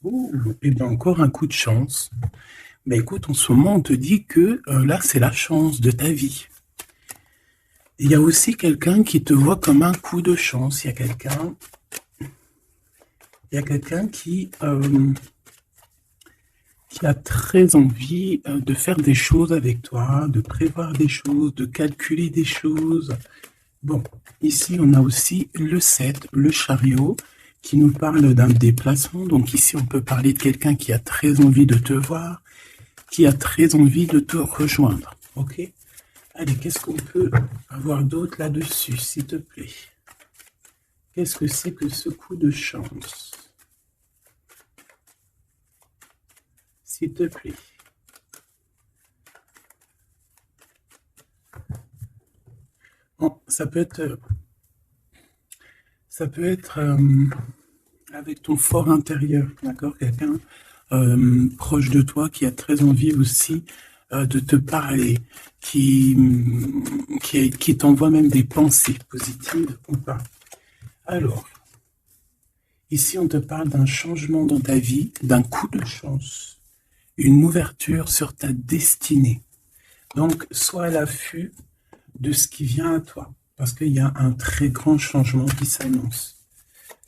Oh, et bien encore un coup de chance. Ben écoute, en ce moment, on te dit que là, c'est la chance de ta vie. Il y a aussi quelqu'un qui te voit comme un coup de chance. Il y a quelqu'un qui a très envie de faire des choses avec toi, de prévoir des choses, de calculer des choses. Bon, ici, on a aussi le 7, le chariot, qui nous parle d'un déplacement. Donc ici, on peut parler de quelqu'un qui a très envie de te voir, qui a très envie de te rejoindre. Ok? Allez, qu'est-ce qu'on peut avoir d'autre là-dessus, s'il te plaît? Qu'est-ce que c'est que ce coup de chance? S'il te plaît. Bon, ça peut être avec ton fort intérieur, d'accord? Quelqu'un proche de toi qui a très envie aussi de te parler, qui t'envoie même des pensées positives ou pas. Alors, ici, on te parle d'un changement dans ta vie, d'un coup de chance, une ouverture sur ta destinée. Donc, sois à l'affût de ce qui vient à toi, parce qu'il y a un très grand changement qui s'annonce.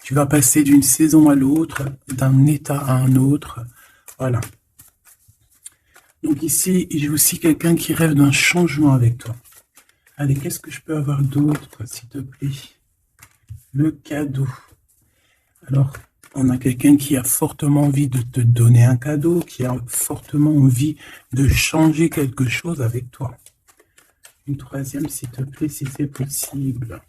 Tu vas passer d'une saison à l'autre, d'un état à un autre. Voilà. Donc ici, j'ai aussi quelqu'un qui rêve d'un changement avec toi. Allez, qu'est-ce que je peux avoir d'autre, s'il te plaît? Le cadeau. Alors, on a quelqu'un qui a fortement envie de te donner un cadeau, qui a fortement envie de changer quelque chose avec toi. Une troisième, s'il te plaît, si c'est possible.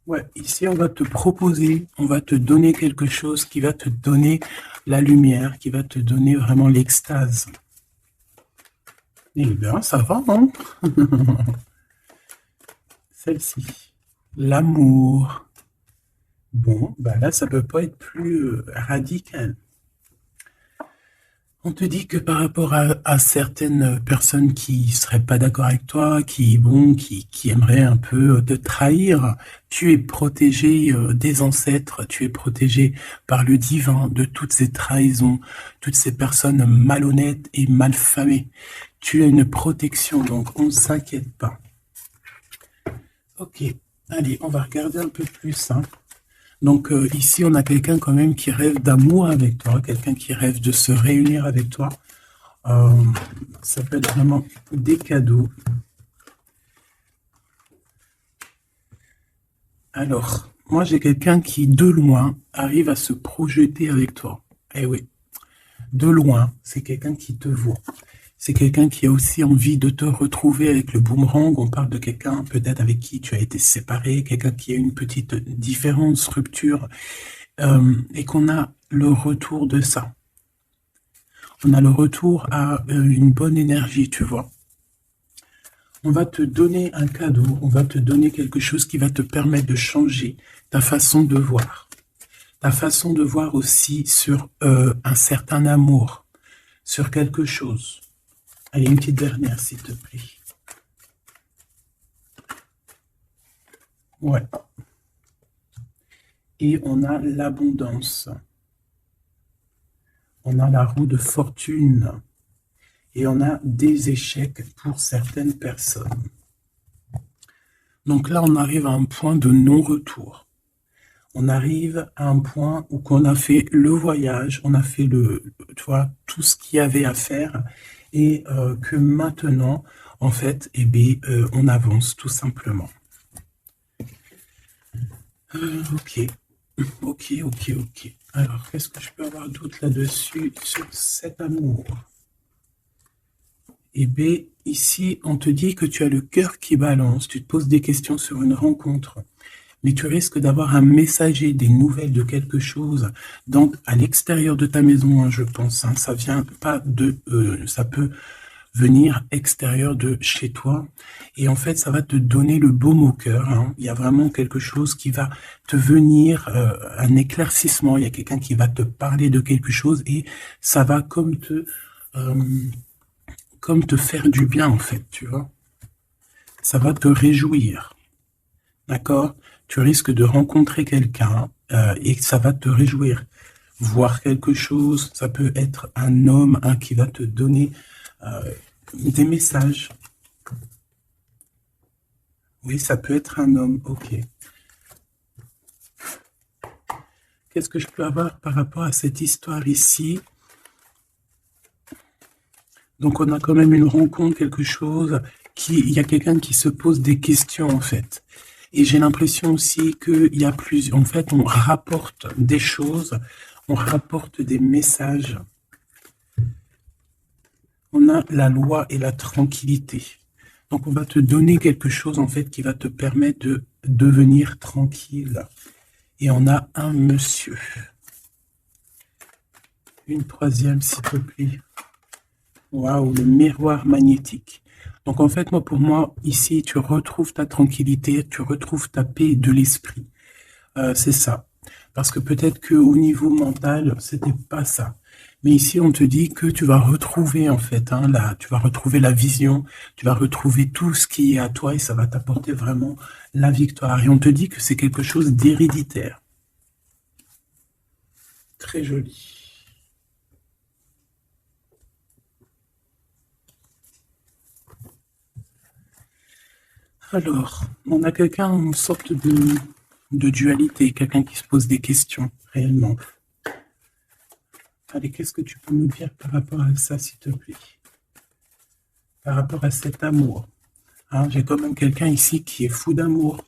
Ouais, ici, on va te proposer, on va te donner quelque chose qui va te donner la lumière, qui va te donner vraiment l'extase. Eh bien, ça va, hein? Celle-ci. L'amour. Bon, bah là, ça peut pas être plus radical. On te dit que par rapport à certaines personnes qui seraient pas d'accord avec toi, qui aimeraient un peu te trahir, tu es protégé des ancêtres, tu es protégé par le divin de toutes ces trahisons, toutes ces personnes malhonnêtes et malfamées. Tu as une protection, donc on ne s'inquiète pas. Ok, allez, on va regarder un peu plus, hein. Donc ici, on a quelqu'un quand même qui rêve d'amour avec toi, quelqu'un qui rêve de se réunir avec toi. Euh, Ça peut être vraiment des cadeaux. Alors, moi j'ai quelqu'un qui, de loin, arrive à se projeter avec toi. Eh oui, de loin, c'est quelqu'un qui te voit. C'est quelqu'un qui a aussi envie de te retrouver avec le boomerang. On parle de quelqu'un peut-être avec qui tu as été séparé, quelqu'un qui a une petite différence, rupture, et qu'on a le retour de ça. On a le retour à une bonne énergie, tu vois. On va te donner un cadeau, on va te donner quelque chose qui va te permettre de changer ta façon de voir. Ta façon de voir aussi sur un certain amour, sur quelque chose. Allez, une petite dernière, s'il te plaît. Ouais. Et on a l'abondance. On a la roue de fortune. Et on a des échecs pour certaines personnes. Donc là, on arrive à un point de non-retour. On arrive à un point où on a fait le voyage, on a fait tu vois, tout ce qu'il y avait à faire, et que maintenant, en fait, eh bien, on avance tout simplement. Ok, ok, ok, ok. Alors, qu'est-ce que je peux avoir d'autre là-dessus sur cet amour? Eh bien, ici, on te dit que tu as le cœur qui balance, tu te poses des questions sur une rencontre, mais tu risques d'avoir un messager, des nouvelles de quelque chose, donc à l'extérieur de ta maison, hein, je pense, hein, ça vient pas ça peut venir extérieur de chez toi, et en fait, ça va te donner le baume au cœur, hein. Il y a vraiment quelque chose qui va te venir, un éclaircissement, il y a quelqu'un qui va te parler de quelque chose, et ça va comme te faire du bien, en fait, tu vois. Ça va te réjouir, d'accord? Tu risques de rencontrer quelqu'un et ça va te réjouir. Voir quelque chose, ça peut être un homme qui va te donner des messages. Oui, ça peut être un homme, ok. Qu'est-ce que je peux avoir par rapport à cette histoire ici? Donc on a quand même une rencontre, quelque chose, il y a quelqu'un qui se pose des questions en fait. Et j'ai l'impression aussi qu'il y a plus, en fait, on rapporte des choses, on rapporte des messages. On a la loi et la tranquillité. Donc on va te donner quelque chose en fait qui va te permettre de devenir tranquille. Et on a un monsieur. Une troisième, s'il te plaît. Waouh, le miroir magnétique. Donc en fait, pour moi, ici, tu retrouves ta tranquillité, tu retrouves ta paix de l'esprit. C'est ça. Parce que peut-être qu'au niveau mental, c'était pas ça. Mais ici, on te dit que tu vas retrouver, en fait, tu vas retrouver la vision, tu vas retrouver tout ce qui est à toi et ça va t'apporter vraiment la victoire. Et on te dit que c'est quelque chose d'héréditaire. Très joli. Alors, on a quelqu'un, une sorte de dualité, quelqu'un qui se pose des questions, réellement. Allez, qu'est-ce que tu peux nous dire par rapport à ça, s'il te plaît? Par rapport à cet amour. J'ai quand même quelqu'un ici qui est fou d'amour,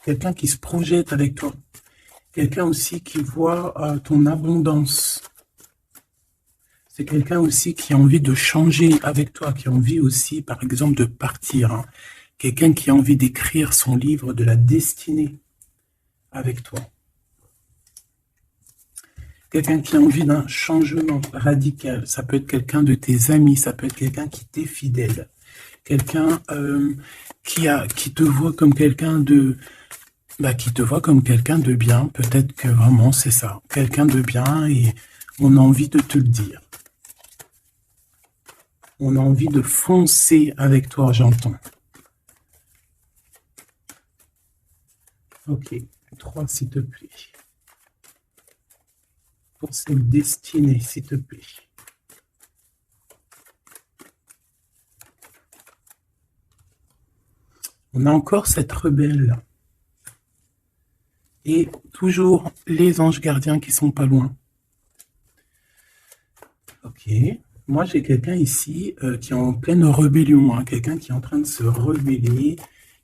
quelqu'un qui se projette avec toi, quelqu'un aussi qui voit ton abondance. C'est quelqu'un aussi qui a envie de changer avec toi, qui a envie aussi, par exemple, de partir. Quelqu'un qui a envie d'écrire son livre de la destinée avec toi. Quelqu'un qui a envie d'un changement radical. Ça peut être quelqu'un de tes amis, ça peut être quelqu'un qui t'est fidèle. Quelqu'un qui te voit comme quelqu'un de... qui te voit comme quelqu'un de bien. Peut-être que vraiment c'est ça. Quelqu'un de bien et on a envie de te le dire. On a envie de foncer avec toi, j'entends. Ok, 3 s'il te plaît. Pour cette destinée, s'il te plaît. On a encore cette rebelle. Et toujours les anges gardiens qui sont pas loin. Ok. Moi, j'ai quelqu'un ici qui est en pleine rébellion. Quelqu'un qui est en train de se rebeller.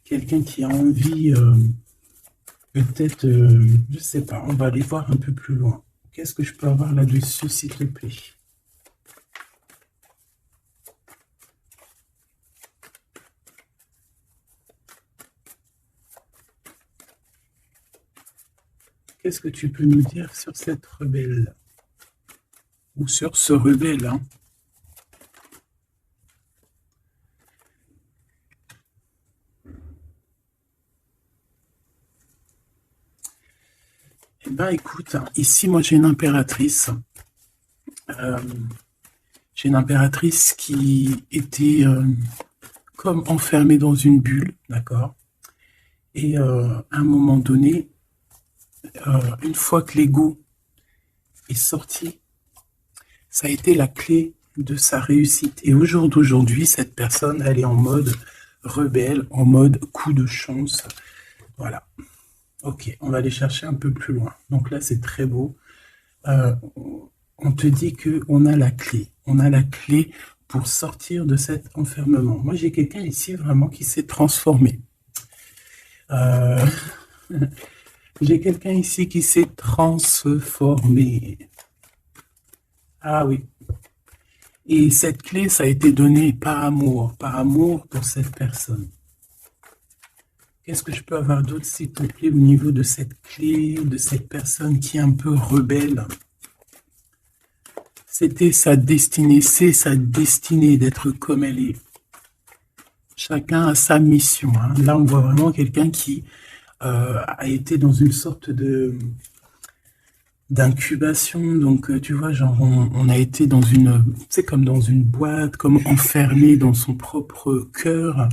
Quelqu'un qui a envie... peut-être, je sais pas, on va aller voir un peu plus loin. Qu'est-ce que je peux avoir là-dessus, s'il te plaît? Qu'est-ce que tu peux nous dire sur cette rebelle? Ou sur ce rebelle, Eh bien, écoute, ici, moi, j'ai une impératrice. J'ai une impératrice qui était comme enfermée dans une bulle, d'accord? Et à un moment donné, une fois que l'ego est sorti, ça a été la clé de sa réussite. Et au jour d'aujourd'hui, cette personne, elle est en mode rebelle, en mode coup de chance. Voilà. Ok, on va aller chercher un peu plus loin. Donc là, c'est très beau. On te dit qu'on a la clé. On a la clé pour sortir de cet enfermement. Moi, j'ai quelqu'un ici vraiment qui s'est transformé. J'ai quelqu'un ici qui s'est transformé. Ah oui. Et cette clé, ça a été donné par amour pour cette personne. Qu'est-ce que je peux avoir d'autre, s'il te plaît, au niveau de cette clé, de cette personne qui est un peu rebelle? C'était sa destinée, c'est sa destinée d'être comme elle est. Chacun a sa mission. Là, on voit vraiment quelqu'un qui a été dans une sorte d'incubation. Donc, tu vois, genre, on a été dans une, c'est comme dans une boîte, comme enfermé dans son propre cœur.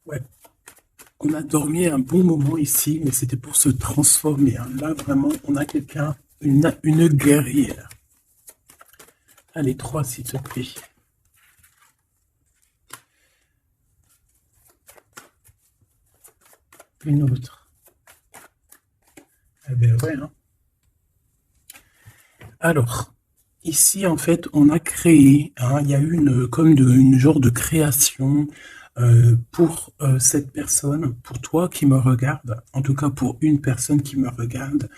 Ouais, on a dormi un bon moment ici, mais c'était pour se transformer, hein. Là, vraiment, on a quelqu'un, une guerrière. Allez, 3, s'il te plaît. Une autre. Eh ben ouais, hein. Alors, ici, en fait, on a créé, hein, il y a eu une genre de création pour cette personne, pour toi qui me regarde, en tout cas pour une personne qui me regarde.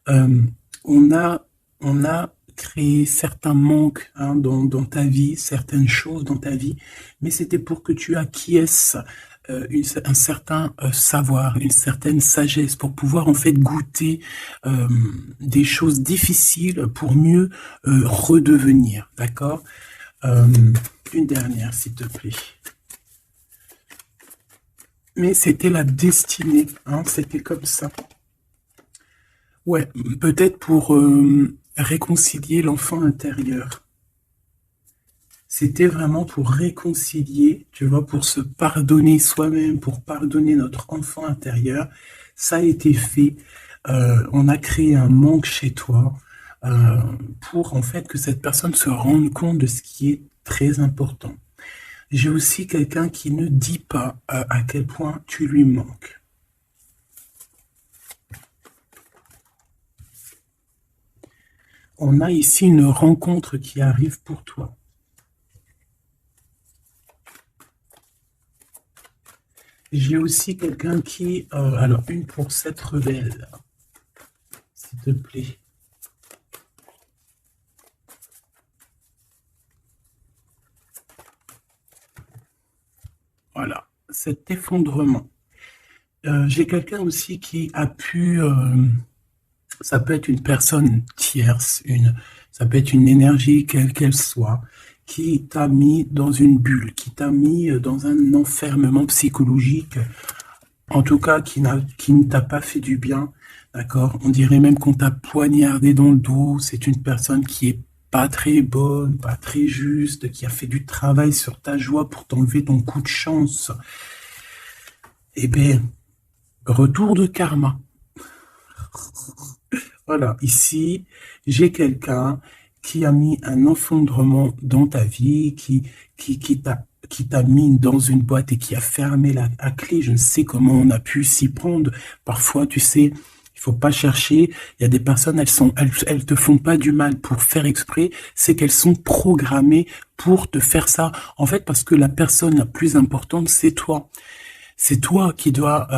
Euh, on a, on a créé certains manques, hein, dans ta vie, certaines choses dans ta vie, mais c'était pour que tu acquiesces un certain savoir, une certaine sagesse, pour pouvoir en fait goûter euh, des choses difficiles pour mieux redevenir, d'accord? Euh, une dernière, s'il te plaît. Mais c'était la destinée, hein, c'était comme ça. Ouais, peut-être pour réconcilier l'enfant intérieur. C'était vraiment pour réconcilier, tu vois, pour se pardonner soi-même, pour pardonner notre enfant intérieur. Ça a été fait. On a créé un manque chez toi euh, pour en fait que cette personne se rende compte de ce qui est très important. J'ai aussi quelqu'un qui ne dit pas à quel point tu lui manques. On a ici une rencontre qui arrive pour toi. J'ai aussi quelqu'un qui... alors, une pour cette rebelle, s'il te plaît. Voilà, cet effondrement. J'ai quelqu'un aussi qui a pu... ça peut être une personne tierce, ça peut être une énergie, quelle qu'elle soit, qui t'a mis dans une bulle, qui t'a mis dans un enfermement psychologique, en tout cas qui ne t'a pas fait du bien, d'accord? On dirait même qu'on t'a poignardé dans le dos. C'est une personne qui est pas très bonne, pas très juste, qui a fait du travail sur ta joie pour t'enlever ton coup de chance. Eh bien, retour de karma. Voilà, ici, j'ai quelqu'un qui a mis un effondrement dans ta vie, qui t'a mis dans une boîte et qui a fermé la clé. Je ne sais comment on a pu s'y prendre. Parfois, tu sais, il faut pas chercher. Il y a des personnes, elles te font pas du mal pour faire exprès. C'est qu'elles sont programmées pour te faire ça. En fait, parce que la personne la plus importante, c'est toi. C'est toi qui dois,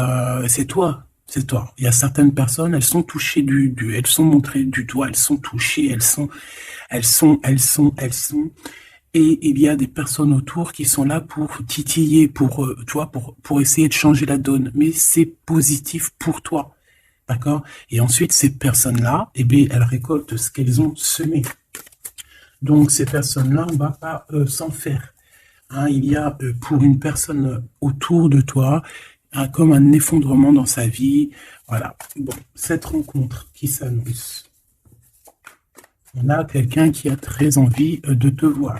c'est toi, c'est toi. Il y a certaines personnes, elles sont touchées elles sont montrées du doigt, elles sont touchées, elles sont. Et il y a des personnes autour qui sont là pour titiller, pour essayer de changer la donne. Mais c'est positif pour toi, d'accord? Et ensuite, ces personnes-là, eh bien, elles récoltent ce qu'elles ont semé. Donc, ces personnes-là, on va pas s'en faire. Hein, il y a pour une personne autour de toi comme un effondrement dans sa vie. Voilà. Bon, cette rencontre qui s'annonce. On a quelqu'un qui a très envie de te voir.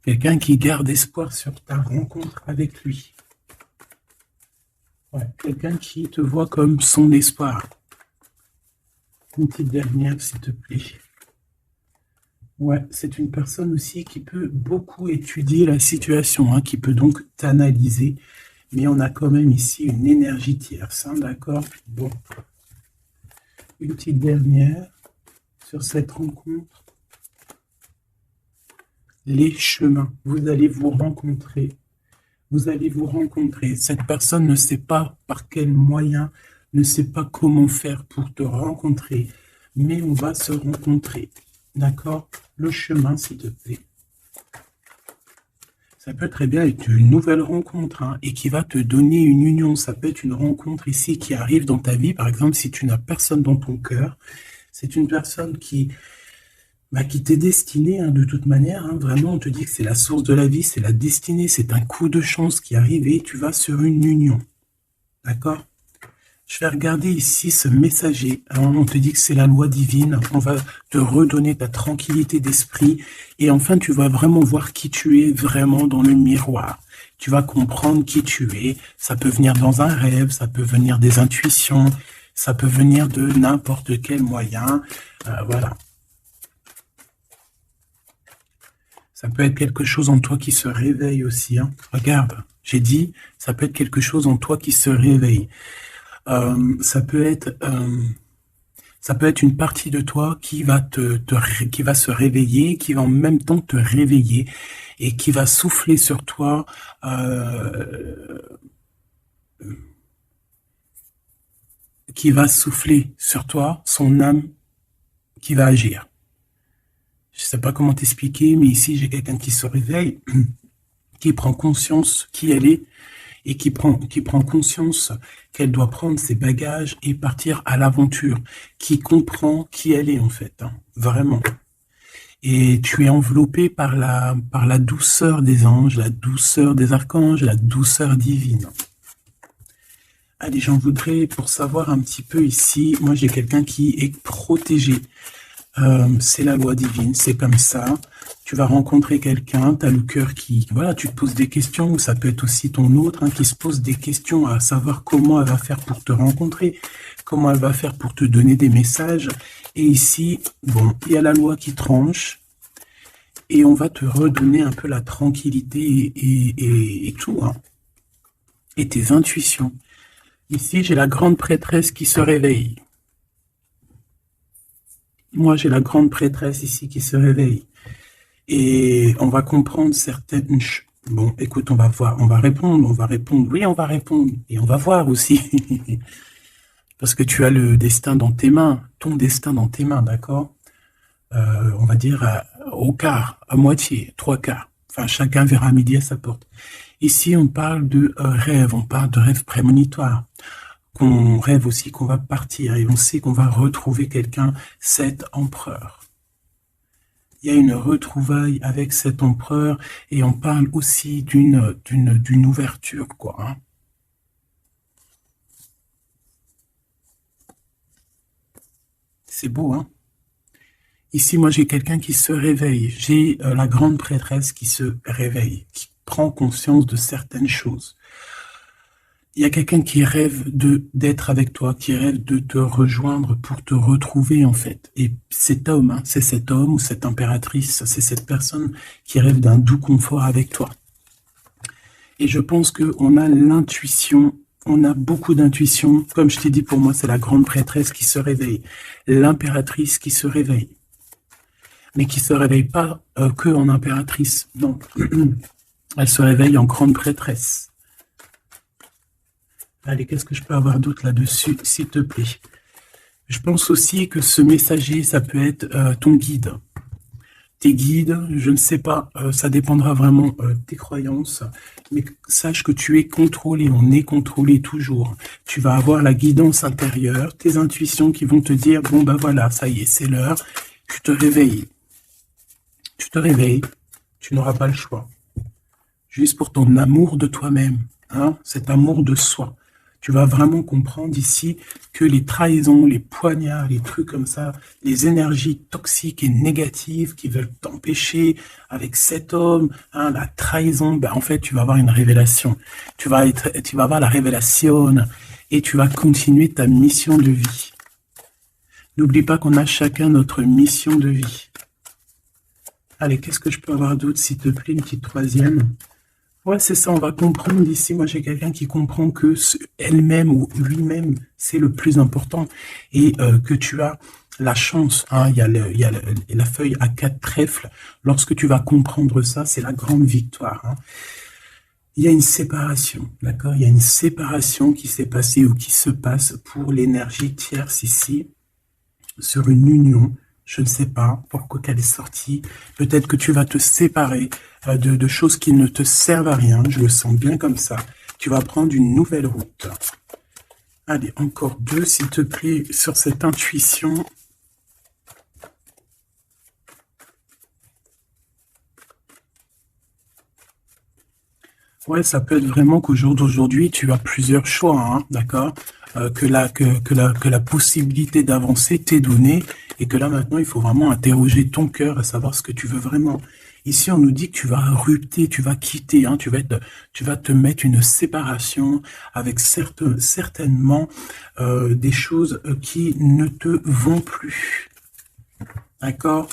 Quelqu'un qui garde espoir sur ta rencontre avec lui. Ouais, quelqu'un qui te voit comme son espoir. Une petite dernière, s'il te plaît. Ouais, c'est une personne aussi qui peut beaucoup étudier la situation, hein, qui peut donc t'analyser. Mais on a quand même ici une énergie tierce, hein, d'accord? Bon. Une petite dernière sur cette rencontre. Les chemins. Vous allez vous rencontrer. Vous allez vous rencontrer. Cette personne ne sait pas par quel moyen, ne sait pas comment faire pour te rencontrer. Mais on va se rencontrer. D'accord? Le chemin, s'il te plaît. Ça peut très bien être une nouvelle rencontre, hein, et qui va te donner une union. Ça peut être une rencontre ici qui arrive dans ta vie. Par exemple, si tu n'as personne dans ton cœur, c'est une personne qui t'est destinée, hein, de toute manière. Hein, vraiment, on te dit que c'est la source de la vie, c'est la destinée, c'est un coup de chance qui arrive et tu vas sur une union. D'accord? Je vais regarder ici ce messager. Alors, on te dit que c'est la loi divine. On va te redonner ta tranquillité d'esprit. Et enfin, tu vas vraiment voir qui tu es vraiment dans le miroir. Tu vas comprendre qui tu es. Ça peut venir dans un rêve, ça peut venir des intuitions, ça peut venir de n'importe quel moyen. Voilà. Ça peut être quelque chose en toi qui se réveille aussi. Hein. Regarde, j'ai dit, ça peut être quelque chose en toi qui se réveille. Ça peut être une partie de toi qui va qui va se réveiller, qui va en même temps te réveiller et qui va souffler sur toi. Qui va souffler sur toi son âme qui va agir. Je sais pas comment t'expliquer, mais ici j'ai quelqu'un qui se réveille, qui prend conscience qui elle est et qui prend conscience qu'elle doit prendre ses bagages et partir à l'aventure, qui comprend qui elle est en fait, hein, vraiment. Et tu es enveloppé par la douceur des anges, la douceur des archanges, la douceur divine. Allez, j'en voudrais pour savoir un petit peu ici, moi j'ai quelqu'un qui est protégé. C'est la loi divine, c'est comme ça. Tu vas rencontrer quelqu'un, tu as le cœur qui... Voilà, tu te poses des questions, ou ça peut être aussi ton autre qui se pose des questions à savoir comment elle va faire pour te rencontrer, comment elle va faire pour te donner des messages. Et ici, bon, il y a la loi qui tranche, et on va te redonner un peu la tranquillité et tout, hein, et tes intuitions. Ici, j'ai la grande prêtresse qui se réveille. Moi, j'ai la grande prêtresse ici qui se réveille. Et on va comprendre certaines... Bon, écoute, on va voir, on va répondre, oui, on va répondre. Et on va voir aussi. Parce que tu as le destin dans tes mains, ton destin dans tes mains, d'accord? On va dire au quart, à moitié, 3/4. Enfin, chacun verra midi à sa porte. Ici, on parle de rêve, on parle de rêve prémonitoire. Qu'on rêve aussi qu'on va partir et on sait qu'on va retrouver quelqu'un, cet empereur. Il y a une retrouvaille avec cet empereur et on parle aussi d'une ouverture, quoi. Hein. C'est beau, hein? Ici, moi, j'ai quelqu'un qui se réveille. J'ai la grande prêtresse qui se réveille, qui prend conscience de certaines choses. Il y a quelqu'un qui rêve d'être avec toi, qui rêve de te rejoindre pour te retrouver en fait. Et cet homme, hein, c'est cet homme ou cette impératrice, c'est cette personne qui rêve d'un doux confort avec toi. Et je pense qu'on a l'intuition, on a beaucoup d'intuition. Comme je t'ai dit, pour moi, c'est la grande prêtresse qui se réveille, l'impératrice qui se réveille. Mais qui se réveille pas que en impératrice, non. Elle se réveille en grande prêtresse. Allez, qu'est-ce que je peux avoir d'autre là-dessus, s'il te plaît? Je pense aussi que ce messager, ça peut être ton guide. Tes guides, je ne sais pas, ça dépendra vraiment de tes croyances, mais sache que tu es contrôlé, on est contrôlé toujours. Tu vas avoir la guidance intérieure, tes intuitions qui vont te dire, bon ben voilà, ça y est, c'est l'heure, tu te réveilles. Tu te réveilles, tu n'auras pas le choix. Juste pour ton amour de toi-même, hein, cet amour de soi. Tu vas vraiment comprendre ici que les trahisons, les poignards, les trucs comme ça, les énergies toxiques et négatives qui veulent t'empêcher avec cet homme, hein, la trahison, ben en fait, tu vas avoir une révélation. Tu vas avoir la révélation et tu vas continuer ta mission de vie. N'oublie pas qu'on a chacun notre mission de vie. Allez, qu'est-ce que je peux avoir d'autre, s'il te plaît, une petite troisième? Ouais, c'est ça, on va comprendre ici. Moi, j'ai quelqu'un qui comprend que elle-même ou lui-même, c'est le plus important. Et que tu as la chance, hein, il y a la feuille à 4 trèfles. Lorsque tu vas comprendre ça, c'est la grande victoire. Hein. Il y a une séparation, d'accord? Il y a une séparation qui s'est passée ou qui se passe pour l'énergie tierce ici, sur une union. Je ne sais pas pourquoi qu'elle est sortie. Peut-être que tu vas te séparer de choses qui ne te servent à rien. Je le sens bien comme ça. Tu vas prendre une nouvelle route. Allez, encore 2, s'il te plaît, sur cette intuition. Ouais, ça peut être vraiment qu'au jour d'aujourd'hui, tu as plusieurs choix, hein, d'accord? que la possibilité d'avancer t'est donnée et que là maintenant il faut vraiment interroger ton cœur à savoir ce que tu veux vraiment. Ici on nous dit que tu vas rupter, tu vas quitter, hein, tu vas te mettre une séparation avec certainement des choses qui ne te vont plus. D'accord?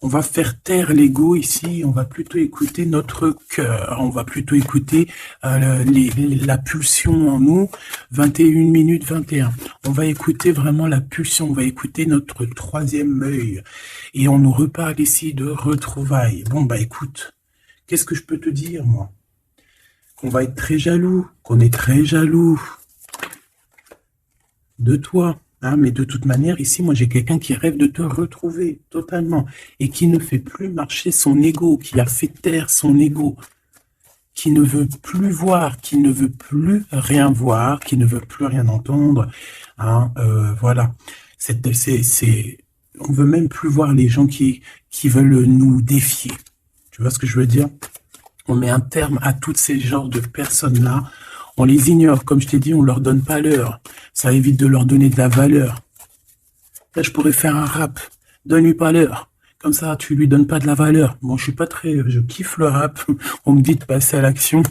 On va faire taire l'ego ici, on va plutôt écouter notre cœur, on va plutôt écouter la pulsion en nous, 21 minutes 21. On va écouter vraiment la pulsion, on va écouter notre troisième œil. Et on nous reparle ici de retrouvailles. Bon, bah écoute, qu'est-ce que je peux te dire, moi? Qu'on va être très jaloux, qu'on est très jaloux de toi. Hein, mais de toute manière, ici, moi, j'ai quelqu'un qui rêve de te retrouver totalement et qui ne fait plus marcher son ego, qui a fait taire son ego, qui ne veut plus voir, qui ne veut plus rien voir, qui ne veut plus rien entendre. Hein, voilà. On veut même plus voir les gens qui veulent nous défier. Tu vois ce que je veux dire? On met un terme à tous ces genres de personnes-là. On les ignore, comme je t'ai dit, on leur donne pas l'heure. Ça évite de leur donner de la valeur. Là, je pourrais faire un rap. Donne-lui pas l'heure. Comme ça, tu lui donnes pas de la valeur. Bon, je kiffe le rap. On me dit de passer à l'action.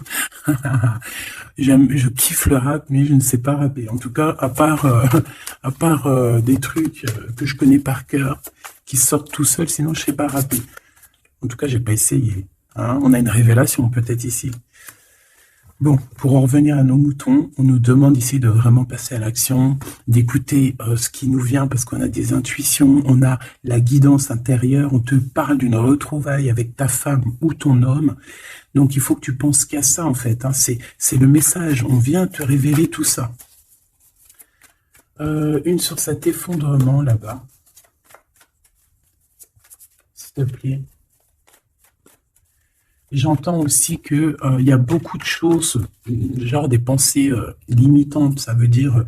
Je kiffe le rap, mais je ne sais pas rapper. En tout cas, à part des trucs que je connais par cœur, qui sortent tout seuls, sinon je sais pas rapper. En tout cas, j'ai pas essayé. Hein, on a une révélation peut-être ici. Bon, pour en revenir à nos moutons, on nous demande ici de vraiment passer à l'action, d'écouter ce qui nous vient parce qu'on a des intuitions, on a la guidance intérieure, on te parle d'une retrouvaille avec ta femme ou ton homme. Donc il faut que tu penses qu'à ça en fait, hein. C'est le message, on vient te révéler tout ça. Une sur cet effondrement là-bas, s'il te plaît. J'entends aussi que il y a beaucoup de choses, genre des pensées limitantes, ça veut dire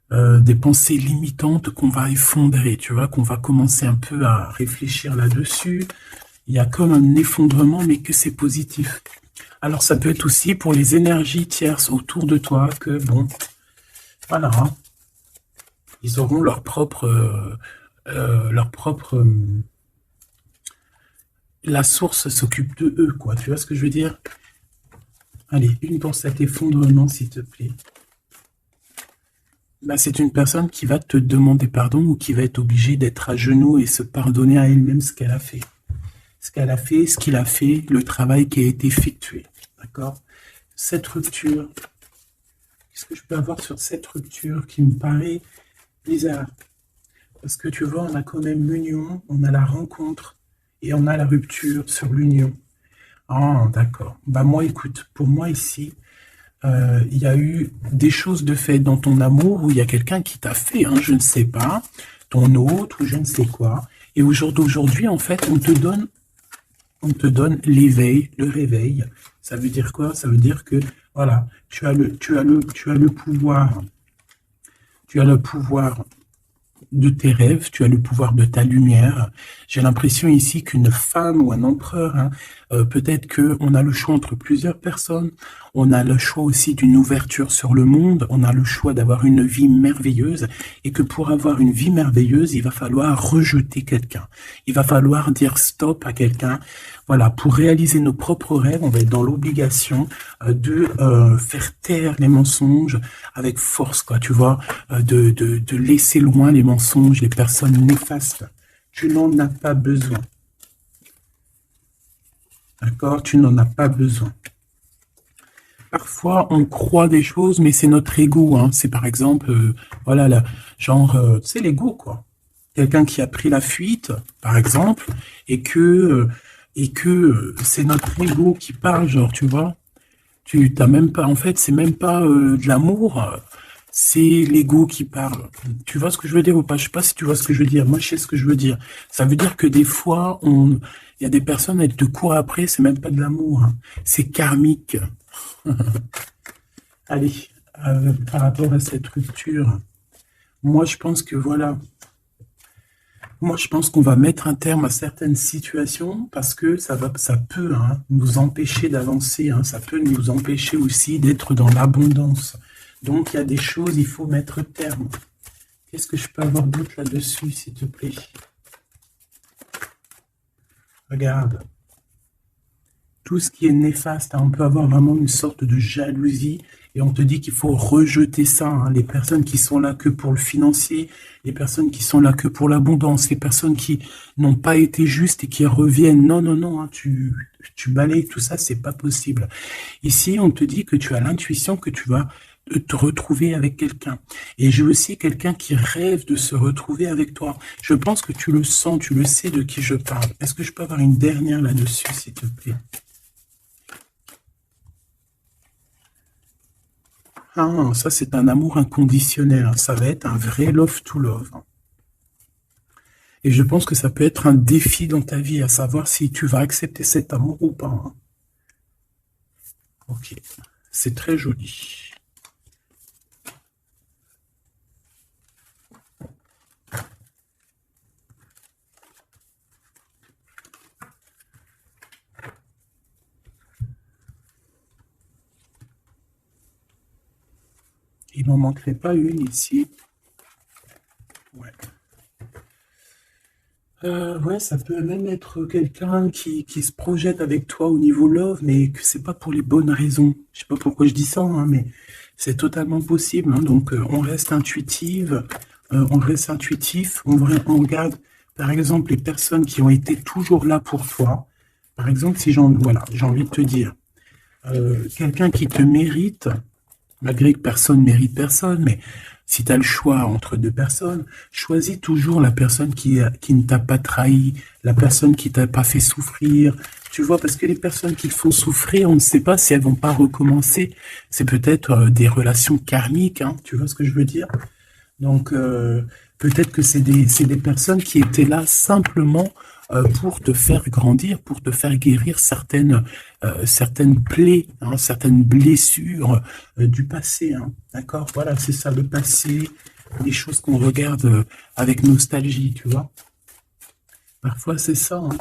des pensées limitantes qu'on va effondrer, tu vois, qu'on va commencer un peu à réfléchir là-dessus. Il y a comme un effondrement, mais que c'est positif. Alors ça peut être aussi pour les énergies tierces autour de toi, que bon, voilà, hein, ils auront leur propre la source s'occupe de eux, quoi. Tu vois ce que je veux dire? Allez, une pour cet effondrement, s'il te plaît. Bah, c'est une personne qui va te demander pardon ou qui va être obligée d'être à genoux et se pardonner à elle-même ce qu'elle a fait. Ce qu'elle a fait, ce qu'il a fait, le travail qui a été effectué. D'accord? Cette rupture, qu'est-ce que je peux avoir sur cette rupture qui me paraît bizarre? Parce que tu vois, on a quand même l'union, on a la rencontre, et on a la rupture sur l'union. Ah, d'accord. Bah moi, écoute, pour moi ici, il y a eu des choses de fait dans ton amour où il y a quelqu'un qui t'a fait, hein, je ne sais pas, ton autre ou je ne sais quoi. Et au jour d'aujourd'hui, en fait, on te donne l'éveil, le réveil. Ça veut dire quoi? Ça veut dire que voilà, tu as le pouvoir. Tu as le pouvoir de tes rêves, tu as le pouvoir de ta lumière. J'ai l'impression ici qu'une femme ou un empereur, hein, peut-être qu'on a le choix entre plusieurs personnes, on a le choix aussi d'une ouverture sur le monde, on a le choix d'avoir une vie merveilleuse, et que pour avoir une vie merveilleuse, il va falloir rejeter quelqu'un. Il va falloir dire stop à quelqu'un. Voilà, pour réaliser nos propres rêves, on va être dans l'obligation de faire taire les mensonges avec force, quoi, tu vois, de laisser loin les mensonges, les personnes néfastes. Tu n'en as pas besoin. D'accord? Tu n'en as pas besoin. Parfois, on croit des choses, mais c'est notre ego, hein. C'est par exemple, voilà, c'est l'ego, quoi. Quelqu'un qui a pris la fuite, par exemple, et que c'est notre ego qui parle, genre, tu vois. Tu t'as même pas, en fait, c'est même pas de l'amour, c'est l'ego qui parle. Tu vois ce que je veux dire ou pas? Je sais pas si tu vois ce que je veux dire. Moi, je sais ce que je veux dire. Ça veut dire que des fois, il y a des personnes, elles te courent après, c'est même pas de l'amour, hein. C'est karmique. Allez, par rapport à cette rupture, moi, je pense que voilà. Moi, je pense qu'on va mettre un terme à certaines situations parce que ça peut, hein, nous empêcher d'avancer, hein, ça peut nous empêcher aussi d'être dans l'abondance. Donc, il y a des choses, il faut mettre terme. Qu'est-ce que je peux avoir d'autre là-dessus, s'il te plaît? Regarde. Tout ce qui est néfaste, hein, on peut avoir vraiment une sorte de jalousie et on te dit qu'il faut rejeter ça. Hein. Les personnes qui sont là que pour le financier, les personnes qui sont là que pour l'abondance, les personnes qui n'ont pas été justes et qui reviennent. Non, non, non, hein, tu balayes tout ça, c'est pas possible. Ici, on te dit que tu as l'intuition que tu vas te retrouver avec quelqu'un. Et j'ai aussi quelqu'un qui rêve de se retrouver avec toi. Je pense que tu le sens, tu le sais de qui je parle. Est-ce que je peux avoir une dernière là-dessus, s'il te plaît? Ah, ça c'est un amour inconditionnel. Hein. Ça va être un vrai love to love. Hein. Et je pense que ça peut être un défi dans ta vie, à savoir si tu vas accepter cet amour ou pas. Hein. Ok, c'est très joli. Il n'en manquerait pas une ici. Ouais. Ouais, ça peut même être quelqu'un qui se projette avec toi au niveau love, mais que c'est pas pour les bonnes raisons. Je sais pas pourquoi je dis ça, hein, mais c'est totalement possible. Hein. Donc, on reste intuitive, on reste intuitif, on regarde, par exemple, les personnes qui ont été toujours là pour toi. Par exemple, si voilà, j'ai envie de te dire, quelqu'un qui te mérite, malgré que personne mérite personne, mais si tu as le choix entre deux personnes, choisis toujours la personne qui ne t'a pas trahi, la personne qui t'a pas fait souffrir. Tu vois, parce que les personnes qui te font souffrir, on ne sait pas si elles vont pas recommencer. C'est peut-être des relations karmiques, hein, tu vois ce que je veux dire? Donc, peut-être que c'est des personnes qui étaient là simplement pour te faire grandir, pour te faire guérir certaines plaies, hein, certaines blessures du passé. Hein, d'accord? Voilà, c'est ça, le passé, les choses qu'on regarde avec nostalgie, tu vois? Parfois, c'est ça. Hein.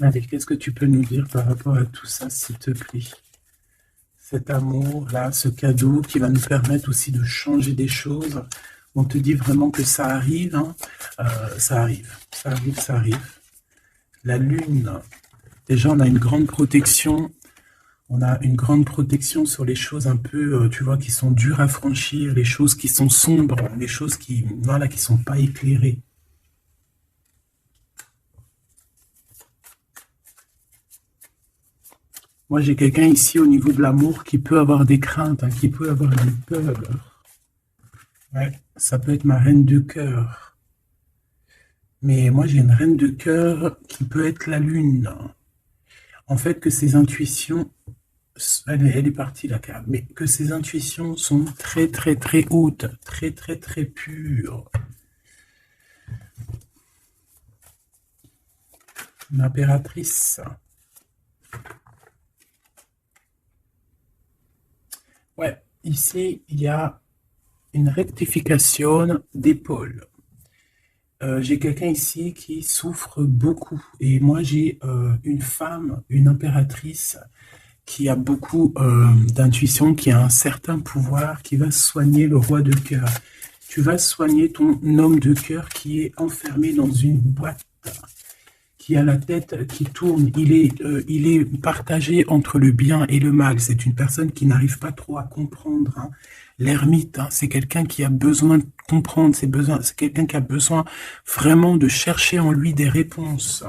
Allez, qu'est-ce que tu peux nous dire par rapport à tout ça, s'il te plaît? Cet amour-là, ce cadeau qui va nous permettre aussi de changer des choses. On te dit vraiment que ça arrive, hein. Ça arrive, ça arrive, ça arrive. La lune, déjà on a une grande protection. On a une grande protection sur les choses un peu, tu vois, qui sont dures à franchir, les choses qui sont sombres, les choses qui, voilà, qui sont pas éclairées. Moi, j'ai quelqu'un ici au niveau de l'amour qui peut avoir des craintes, hein, qui peut avoir des peurs. Ouais, ça peut être ma reine de cœur. Mais moi, j'ai une reine de cœur qui peut être la lune. En fait, que ses intuitions, elle est partie la carte, mais que ses intuitions sont très, très, très hautes, très, très, très pures. L'impératrice. Ouais, ici, il y a une rectification d'épaule. J'ai quelqu'un ici qui souffre beaucoup. Et moi, j'ai une femme, une impératrice, qui a beaucoup d'intuition, qui a un certain pouvoir, qui va soigner le roi de cœur. Tu vas soigner ton homme de cœur qui est enfermé dans une boîte, qui a la tête qui tourne. Il est partagé entre le bien et le mal. C'est une personne qui n'arrive pas trop à comprendre. Hein. L'ermite, hein, c'est quelqu'un qui a besoin de comprendre ses besoins. C'est quelqu'un qui a besoin vraiment de chercher en lui des réponses.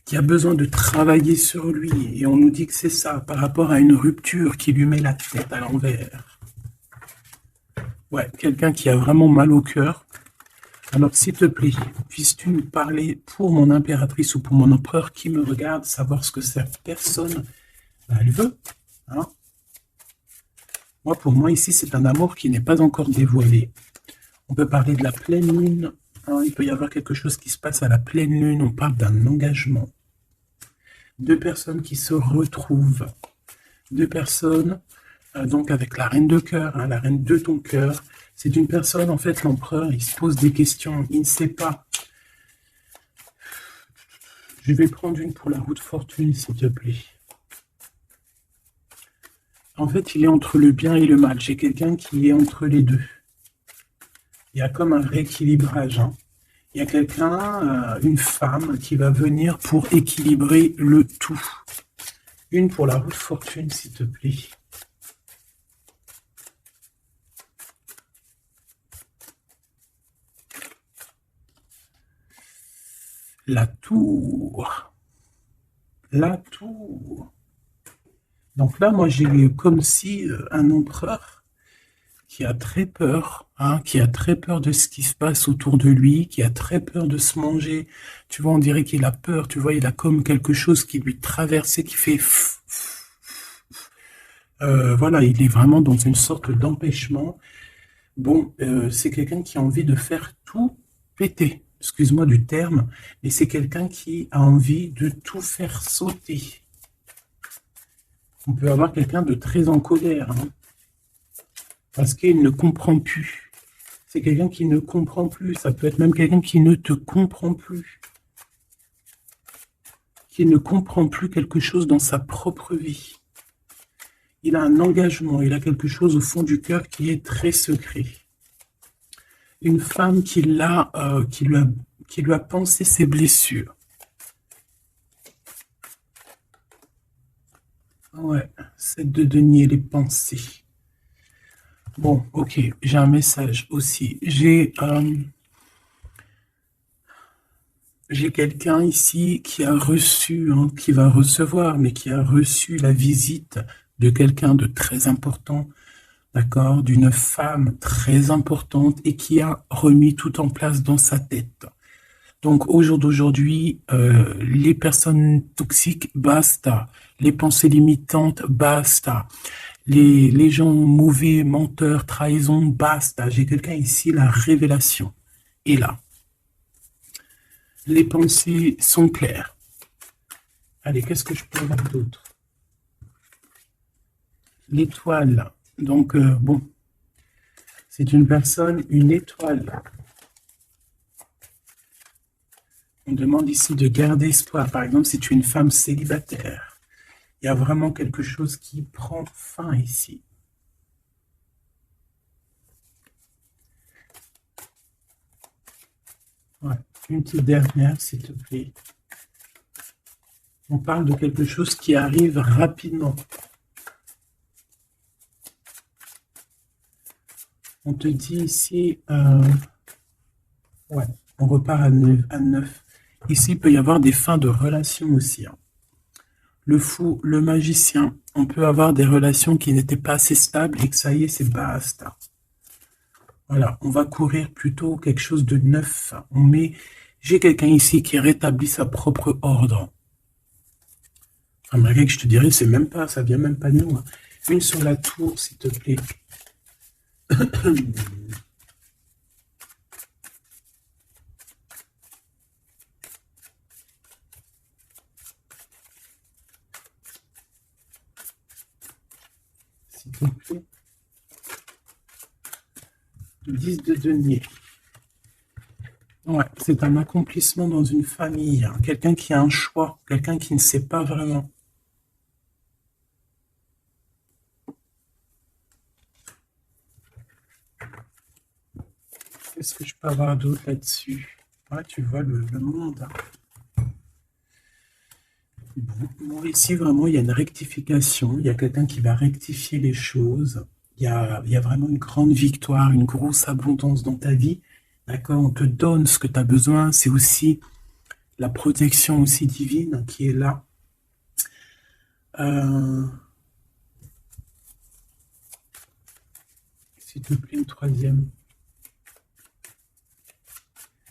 Qui a besoin de travailler sur lui. Et on nous dit que c'est ça, par rapport à une rupture qui lui met la tête à l'envers. Ouais, quelqu'un qui a vraiment mal au cœur. Alors, s'il te plaît, puisses-tu nous parler pour mon impératrice ou pour mon empereur qui me regarde, savoir ce que cette personne, elle veut. Hein? Moi, pour moi, ici, c'est un amour qui n'est pas encore dévoilé. On peut parler de la pleine lune, Hein, il peut y avoir quelque chose qui se passe à la pleine lune. On parle d'un engagement. Deux personnes qui se retrouvent. Deux personnes, donc avec la reine de cœur, hein, la reine de ton cœur. C'est une personne, en fait, l'empereur, il se pose des questions. Il ne sait pas. Je vais prendre une pour la roue de fortune, s'il te plaît. En fait, il est entre le bien et le mal. J'ai quelqu'un qui est entre les deux. Il y a comme un rééquilibrage. Hein. Il y a quelqu'un, une femme, qui va venir pour équilibrer le tout. Une pour la roue de fortune, s'il te plaît. La tour. La tour. Donc là, moi, j'ai comme si un empereur qui a très peur, hein, qui a très peur de ce qui se passe autour de lui, qui a très peur de se manger. Tu vois, on dirait qu'il a peur, tu vois, il a comme quelque chose qui lui traverse et qui fait... voilà, il est vraiment dans une sorte d'empêchement. Bon, c'est quelqu'un qui a envie de faire tout péter. Excuse-moi du terme, mais c'est quelqu'un qui a envie de tout faire sauter. On peut avoir quelqu'un de très en colère, hein, parce qu'il ne comprend plus. C'est quelqu'un qui ne comprend plus. Ça peut être même quelqu'un qui ne te comprend plus. Qui ne comprend plus quelque chose dans sa propre vie. Il a un engagement, il a quelque chose au fond du cœur qui est très secret. Une femme qui lui a pensé ses blessures. Ouais, c'est de denier les pensées. Bon, ok, j'ai un message aussi. J'ai quelqu'un ici qui a reçu, hein, qui va recevoir, mais qui a reçu la visite de quelqu'un de très important, d'accord, d'une femme très importante et qui a remis tout en place dans sa tête. Donc au jour d'aujourd'hui, les personnes toxiques, basta. Les pensées limitantes, basta. Les gens mauvais, menteurs, trahison, basta. J'ai quelqu'un ici, la révélation est là. Les pensées sont claires. Allez, qu'est-ce que je peux avoir d'autre? L'étoile. Donc, bon, c'est une personne, une étoile. On demande ici de garder espoir. Par exemple, si tu es une femme célibataire, il y a vraiment quelque chose qui prend fin ici. Ouais. Une petite dernière, s'il te plaît. On parle de quelque chose qui arrive rapidement. On te dit ici, ouais, on repart à 9. Ici, il peut y avoir des fins de relations aussi. Hein. Le fou, le magicien, on peut avoir des relations qui n'étaient pas assez stables et que ça y est, c'est basta. Voilà, on va courir plutôt quelque chose de neuf. J'ai quelqu'un ici qui rétablit sa propre ordre. Ah, malgré que je te dirais, c'est même pas, ça vient même pas de nous. Hein. Une sur la tour, s'il te plaît. S'il te plaît. 10 de denier. Ouais, c'est un accomplissement dans une famille. Hein. Quelqu'un qui a un choix, quelqu'un qui ne sait pas vraiment. Qu'est-ce que je peux avoir d'autre là-dessus? Ouais, tu vois le monde. Hein. Bon, ici, vraiment, il y a une rectification. Il y a quelqu'un qui va rectifier les choses. Il y a vraiment une grande victoire, une grosse abondance dans ta vie. D'accord? On te donne ce que tu as besoin. C'est aussi la protection aussi divine qui est là. S'il te plaît, une troisième.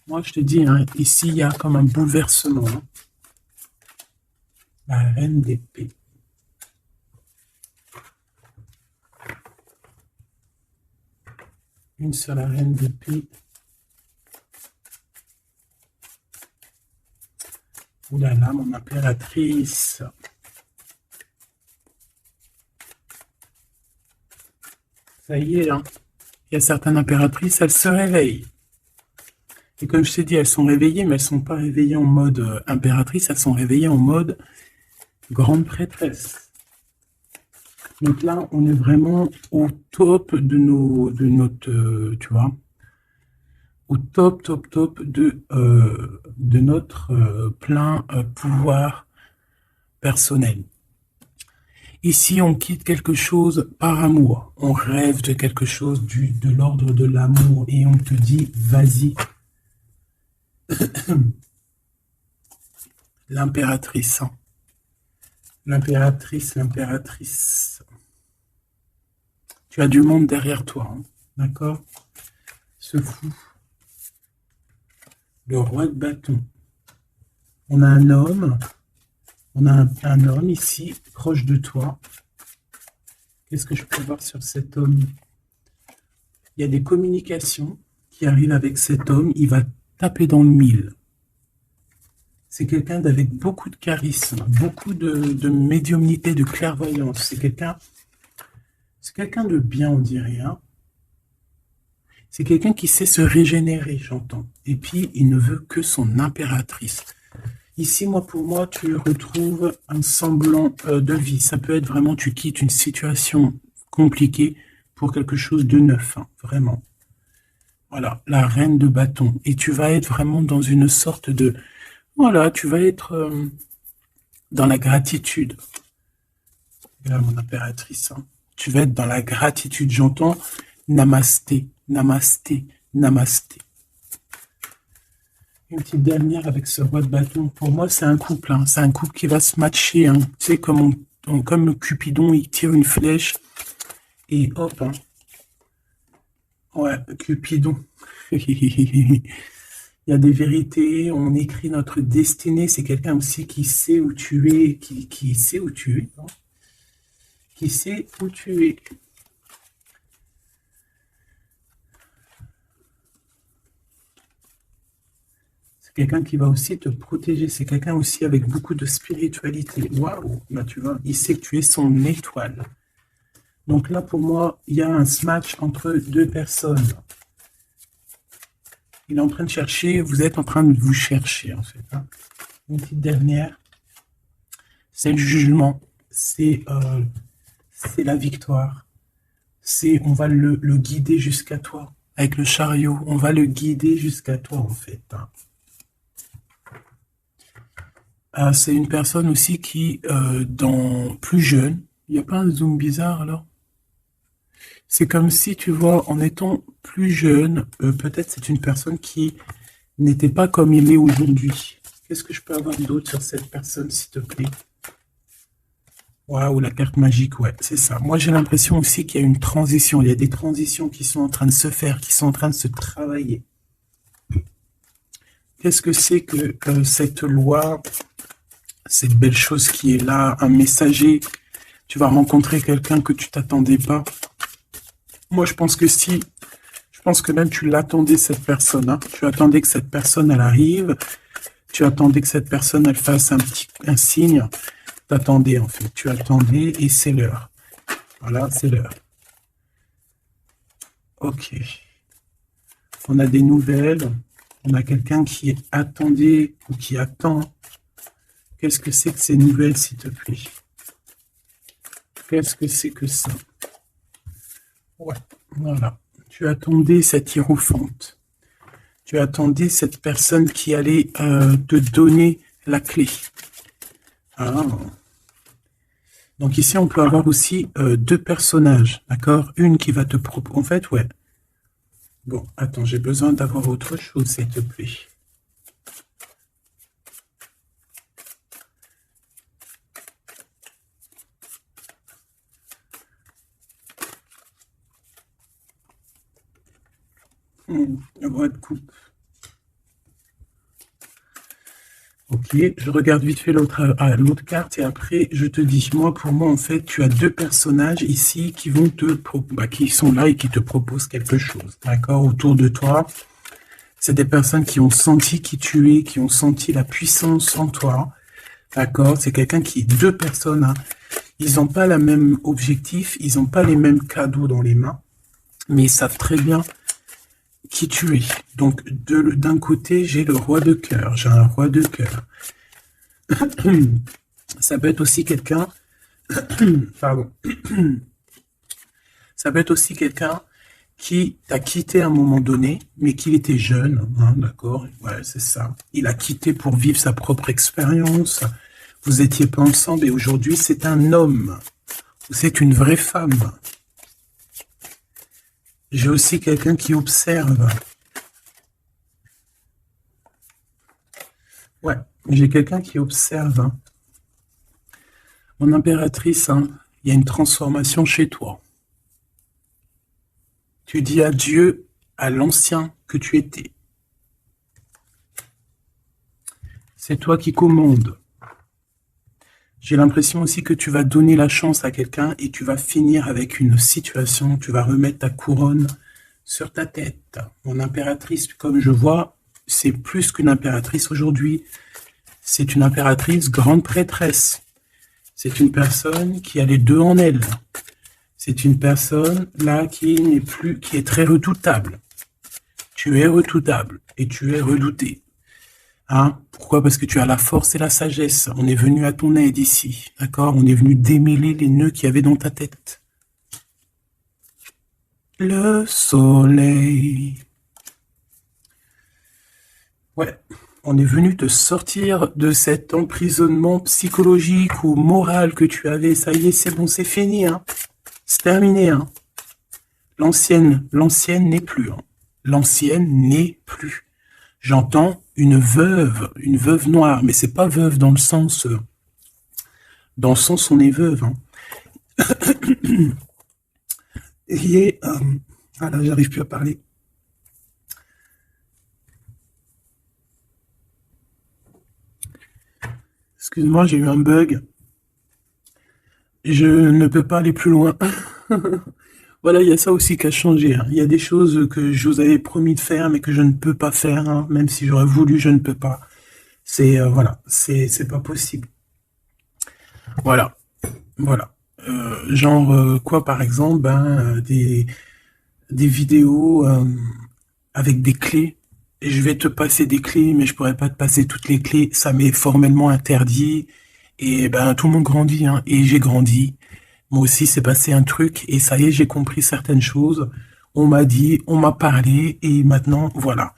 Moi, je te dis, hein, ici, il y a comme un bouleversement. Hein. La reine d'épée. Une sur la reine d'épée. Oh là là, mon impératrice. Ça y est, hein. Il y a certaines impératrices, elles se réveillent. Et comme je t'ai dit, elles sont réveillées, mais elles ne sont pas réveillées en mode impératrice, elles sont réveillées en mode grande prêtresse. Donc là, on est vraiment au top de notre, tu vois, au top de notre plein pouvoir personnel. Ici, on quitte quelque chose par amour. On rêve de quelque chose de l'ordre de l'amour et on te dit, vas-y. L'impératrice. Hein. L'impératrice. Tu as du monde derrière toi. Hein. D'accord? Ce fou. Le roi de bâton. On a un homme. On a un homme ici, proche de toi. Qu'est-ce que je peux voir sur cet homme? Il y a des communications qui arrivent avec cet homme. Il va taper dans le mille. C'est quelqu'un avec beaucoup de charisme, beaucoup de médiumnité, de clairvoyance. C'est quelqu'un de bien, on dirait. Hein. C'est quelqu'un qui sait se régénérer, j'entends. Et puis, il ne veut que son impératrice. Ici, pour moi, tu retrouves un semblant de vie. Ça peut être vraiment, tu quittes une situation compliquée pour quelque chose de neuf, hein, vraiment. Voilà, la reine de bâton. Et tu vas être vraiment dans une sorte de... Voilà, tu vas être dans la gratitude. Regarde mon impératrice. Hein. Tu vas être dans la gratitude. J'entends namasté, namasté, namasté. Une petite dernière avec ce roi de bâton. Pour moi, c'est un couple. Hein. C'est un couple qui va se matcher. Hein. Tu sais, comme Cupidon, il tire une flèche. Et hop. Hein. Ouais, Cupidon. Il y a des vérités. On écrit notre destinée. C'est quelqu'un aussi qui sait où tu es. Qui sait où tu es. Hein. Qui sait où tu es. Quelqu'un qui va aussi te protéger. C'est quelqu'un aussi avec beaucoup de spiritualité. Waouh, là tu vois, il sait que tu es son étoile. Donc là, pour moi, il y a un match entre deux personnes. Il est en train de chercher, vous êtes en train de vous chercher, en fait. Hein. Une petite dernière. C'est le jugement. C'est la victoire. On va le guider jusqu'à toi. Avec le chariot, on va le guider jusqu'à toi, en fait. Hein. C'est une personne aussi qui, plus jeune, il n'y a pas un zoom bizarre alors? C'est comme si, tu vois, en étant plus jeune, peut-être c'est une personne qui n'était pas comme il est aujourd'hui. Qu'est-ce que je peux avoir d'autre sur cette personne, s'il te plaît? Waouh, la carte magique, ouais, c'est ça. Moi, j'ai l'impression aussi qu'il y a une transition. Il y a des transitions qui sont en train de se faire, qui sont en train de se travailler. Qu'est-ce que c'est que cette loi, cette belle chose qui est là, un messager, tu vas rencontrer quelqu'un que tu t'attendais pas. Moi, je pense que même tu l'attendais, cette personne. Hein. Tu attendais que cette personne, elle arrive. Tu attendais que cette personne, elle fasse un signe. T'attendais, en fait. Tu attendais et c'est l'heure. Voilà, c'est l'heure. Ok. On a des nouvelles. On a quelqu'un qui attendait ou qui attend. Qu'est-ce que c'est que ces nouvelles, s'il te plaît? Qu'est-ce que c'est que ça? Ouais, voilà. Tu attendais cette hiérophante. Tu attendais cette personne qui allait te donner la clé. Ah. Donc ici, on peut avoir aussi deux personnages, d'accord? Une qui va te proposer... En fait, ouais. Bon, attends, j'ai besoin d'avoir autre chose, s'il te plaît. Le roi de coupe. Ok, je regarde vite fait l'autre carte et après je te dis, pour moi en fait, tu as deux personnages ici qui vont qui sont là et qui te proposent quelque chose, d'accord, autour de toi. C'est des personnes qui ont senti qui tu es, qui ont senti la puissance en toi. D'accord? C'est quelqu'un qui, deux personnes, hein, ils n'ont pas le même objectif, ils n'ont pas les mêmes cadeaux dans les mains, mais ils savent très bien qui tu es. Donc, d'un côté, j'ai le roi de cœur, j'ai un roi de cœur. Ça peut être aussi quelqu'un, pardon, ça peut être aussi quelqu'un qui t'a quitté à un moment donné, mais qu'il était jeune, hein, d'accord? Ouais, c'est ça. Il a quitté pour vivre sa propre expérience. Vous étiez pas ensemble et aujourd'hui, c'est un homme. C'est une vraie femme. J'ai aussi quelqu'un qui observe. Ouais, j'ai quelqu'un qui observe. Hein. Mon impératrice, hein, il y a une transformation chez toi. Tu dis adieu à l'ancien que tu étais. C'est toi qui commandes. J'ai l'impression aussi que tu vas donner la chance à quelqu'un et tu vas finir avec une situation, tu vas remettre ta couronne sur ta tête. Mon impératrice, comme je vois, c'est plus qu'une impératrice aujourd'hui. C'est une impératrice grande prêtresse. C'est une personne qui a les deux en elle. C'est une personne là qui est très redoutable. Tu es redoutable et tu es redouté. Hein? Pourquoi? Parce que tu as la force et la sagesse. On est venu à ton aide ici. D'accord? On est venu démêler les nœuds qu'il y avait dans ta tête. Le soleil. Ouais. On est venu te sortir de cet emprisonnement psychologique ou moral que tu avais. Ça y est, c'est bon, c'est fini. Hein? C'est terminé. Hein? L'ancienne n'est plus. Hein? L'ancienne n'est plus. J'entends une veuve noire, mais c'est pas veuve dans le sens on est veuve. Hein. Ah là, j'arrive plus à parler. Excuse-moi, j'ai eu un bug. Je ne peux pas aller plus loin. Voilà, il y a ça aussi qui a changé. Hein. Il y a des choses que je vous avais promis de faire, mais que je ne peux pas faire. Hein. Même si j'aurais voulu, je ne peux pas. C'est voilà, c'est pas possible. Voilà, voilà. Quoi, par exemple, des vidéos avec des clés. Et je vais te passer des clés, mais je pourrais pas te passer toutes les clés. Ça m'est formellement interdit. Et tout le monde grandit, hein. Et j'ai grandi. Moi aussi, c'est passé un truc, et ça y est, j'ai compris certaines choses. On m'a dit, on m'a parlé, et maintenant, voilà.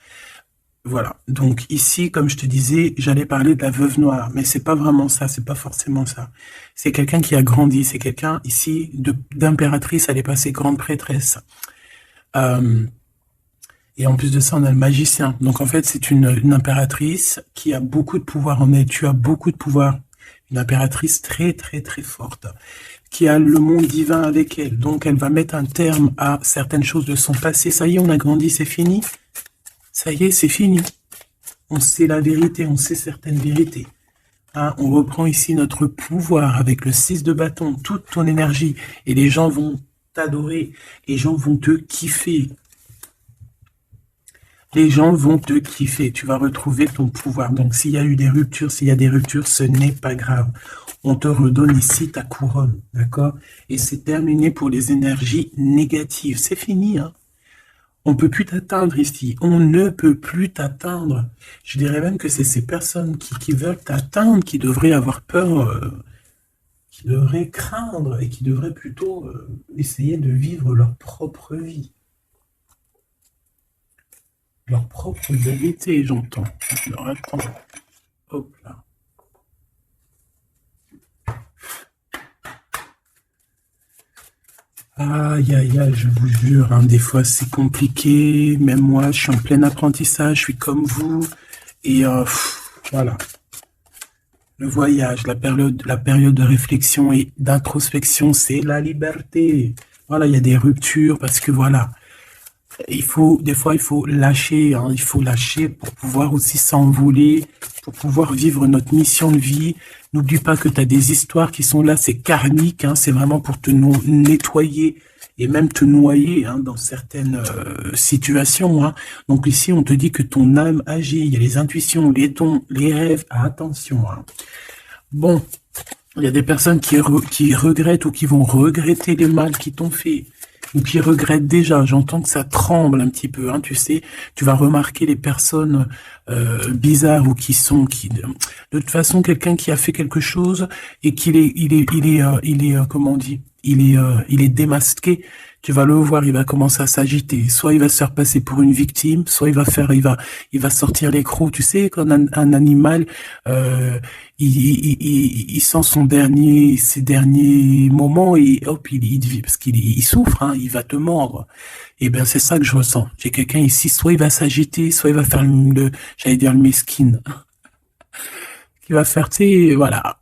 Voilà. Donc ici, comme je te disais, j'allais parler de la veuve noire, mais c'est pas vraiment ça, c'est pas forcément ça. C'est quelqu'un qui a grandi, c'est quelqu'un ici d'impératrice, elle est passée grande prêtresse. Et en plus de ça, on a le magicien. Donc en fait, c'est une impératrice qui a beaucoup de pouvoir en elle. Tu as beaucoup de pouvoir. Une impératrice très, très, très forte, qui a le monde divin avec elle. Donc, elle va mettre un terme à certaines choses de son passé. Ça y est, on a grandi, c'est fini. Ça y est, c'est fini. On sait la vérité, on sait certaines vérités. Hein, on reprend ici notre pouvoir avec le 6 de bâton, toute ton énergie. Et les gens vont t'adorer. Les gens vont te kiffer. Les gens vont te kiffer. Tu vas retrouver ton pouvoir. Donc, s'il y a eu des ruptures, ce n'est pas grave. On te redonne ici ta couronne, d'accord? Et c'est terminé pour les énergies négatives. C'est fini, hein? On ne peut plus t'atteindre ici. On ne peut plus t'atteindre. Je dirais même que c'est ces personnes qui veulent t'atteindre, qui devraient avoir peur, qui devraient craindre et qui devraient plutôt essayer de vivre leur propre vie. Leur propre vérité, j'entends. Alors, attends. Hop là. Aïe, aïe, aïe, je vous jure, hein, des fois c'est compliqué. Même moi, je suis en plein apprentissage, je suis comme vous. Et voilà. Le voyage, la période de réflexion et d'introspection, c'est la liberté. Voilà, il y a des ruptures parce que voilà. Des fois, il faut lâcher, hein, il faut lâcher pour pouvoir aussi s'envoler, pour pouvoir vivre notre mission de vie. N'oublie pas que tu as des histoires qui sont là, c'est karmique, hein, c'est vraiment pour te nettoyer et même te noyer hein, dans certaines situations. Hein. Donc ici, on te dit que ton âme agit, il y a les intuitions, les dons, les rêves, attention. Hein. Bon, il y a des personnes qui regrettent ou qui vont regretter les mal qu'ils t'ont fait. Ou qui regrettent déjà, j'entends que ça tremble un petit peu, hein, tu sais, tu vas remarquer les personnes bizarres ou de toute façon, quelqu'un qui a fait quelque chose et comment on dit, il est démasqué, tu vas le voir, il va commencer à s'agiter, soit il va se faire passer pour une victime, soit il va sortir les crocs, tu sais, quand un animal, il sent ses derniers moments et hop, parce qu'il souffre, hein, il va te mordre. Et ben c'est ça que je ressens. J'ai quelqu'un ici, soit il va s'agiter, soit il va faire j'allais dire le mesquine, qui va faire, tu sais, voilà.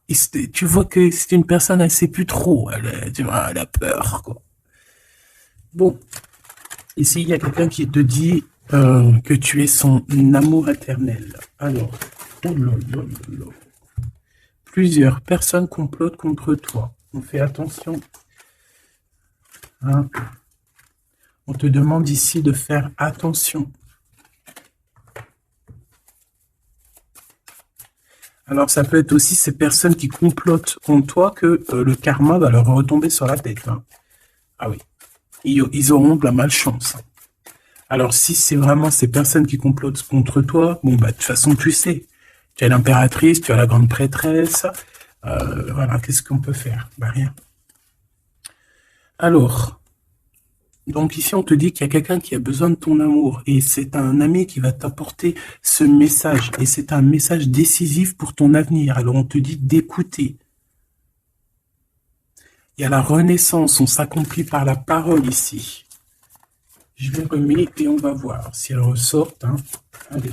Tu vois que c'est une personne, elle sait plus trop, tu vois, elle a peur, quoi. Bon, ici il y a quelqu'un qui te dit que tu es son amour éternel. Alors, oh là là là là. Plusieurs personnes complotent contre toi. On fait attention. Hein. On te demande ici de faire attention. Alors, ça peut être aussi ces personnes qui complotent contre toi que le karma va leur retomber sur la tête. Hein. Ah oui, ils auront de la malchance. Alors, si c'est vraiment ces personnes qui complotent contre toi, bon, bah, de toute façon, tu sais. Tu as l'impératrice, tu as la grande prêtresse. Voilà, qu'est-ce qu'on peut faire? Bah, rien. Alors, donc ici, on te dit qu'il y a quelqu'un qui a besoin de ton amour. Et c'est un ami qui va t'apporter ce message. Et c'est un message décisif pour ton avenir. Alors, on te dit d'écouter. Il y a la renaissance, on s'accomplit par la parole ici. Je vais remettre et on va voir si elle ressort. Hein. Allez.